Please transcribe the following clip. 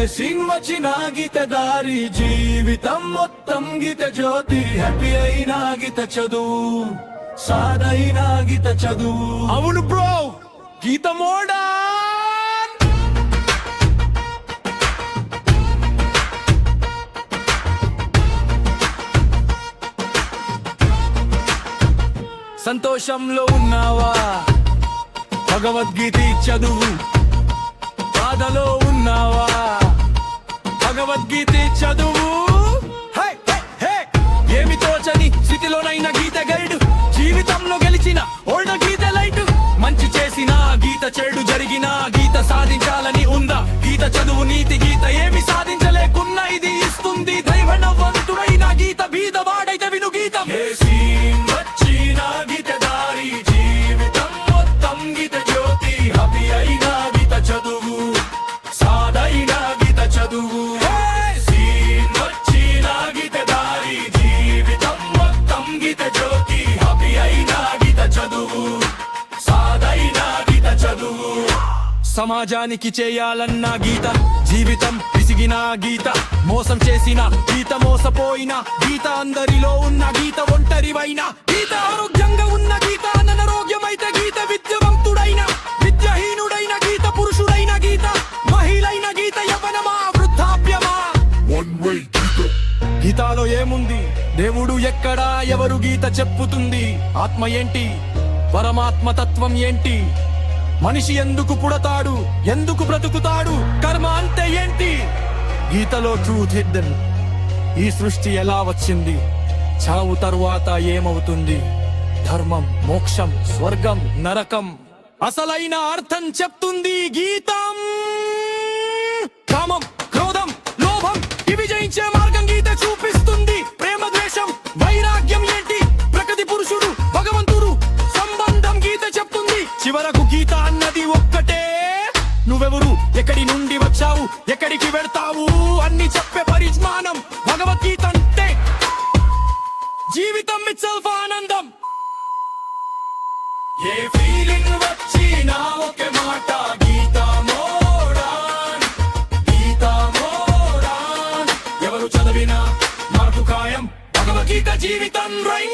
సింగ్ వచ్చిన గీత దారి జీవితం మొత్తం గీత జ్యోతి హ్యాపీ అయినా గీత చదువు సాదైన గీత చదువు. అవును బ్రో, గీత మోడా సంతోషంలో ఉన్నావా భగవద్గీత చదువు, బాధలో ఉన్నావా భగవద్గీత చదువు. ఏమి తోచని స్థితిలోనైనా గీత గైడు, జీవితంలో గెలిచిన ఓల్డ్ గీత లైట్. మంచి చేసిన గీత, చెడు జరిగిన గీత, సాధించాలని ఉందా గీత చదువు నీతి గీత. ఏమి సాధించలేకున్నా ఇది ఇస్తుంది దైవనవంతుడైన గీత. బీద వాడైతే విను గీతం. వచ్చిన గీత దారి జీవితం మొత్తం గీత జ్యోతి హ్యాపీ అయినా గీత చదువు సాదైన గీత చదువు. వచ్చిన గీత దారి జీవితం మొత్తం గీత జ్యోతి హ్యాపీ అయినా గీత చదువు సాదైన గీత చదువు. సమాజానికి చేయాలన్న గీత, జీవితం విసిగిన గీత, మోసం చేసిన గీత, మోసపోయిన గీత, అందరిలో ఉన్న గీత, ఒంటరివైన గీత, ఆరోగ్యంగా ఉన్న గీత, అనారోగ్యమైతే గీత, విద్యావంతుడైన విద్యాహీనుడైన గీత, పురుషుడైన గీత, మహిళైన గీత, యవ్వనమా వృద్ధాప్యమా. గీతాలో ఏముంది? దేవుడు ఎక్కడా? ఎవరు గీత చెప్పుతుంది? ఆత్మ ఏంటి? పరమాత్మ తత్వం ఏంటి? మనిషి ఎందుకు పుడతాడు? ఎందుకు బ్రతుకుతాడు? కర్మ అంటే ఏంటి? గీతలో ట్రూత్ హిడ్డెన్. ఈ సృష్టి ఎలా వచ్చింది? చావు తరువాత ఏమవుతుంది? ధర్మం, మోక్షం, స్వర్గం, నరకం, అసలైన అర్థం చెప్తుంది గీతం. కామం, క్రోధం, లోభం ఇవి జయించే మార్గం గీత చూపిస్తుంది. ప్రేమ, ద్వేషం, వైరాగ్యం ఏంటి? ప్రకృతి, పురుషుడు, భగవంతుడు సంబంధం గీత చెప్తుంది. చివరకు గీత అన్నది ఒక్కటే. నువ్వెవరు? ఎక్కడి నుండి వచ్చావు? ఎక్కడికి వెళ్తావు? అన్ని చెప్పే పరిజ్ఞానం భగవద్గీత అంటే. జీవితం ఇట్సెల్ఫ్ ఆనందం. ఏ ఫీలింగ్ వచ్చినా ఒకే మాట గీత మోడాన్, గీత మోడాన్. ఎవరు చదివినా మార్పు ఖాయం. భగవద్గీత జీవితం రై.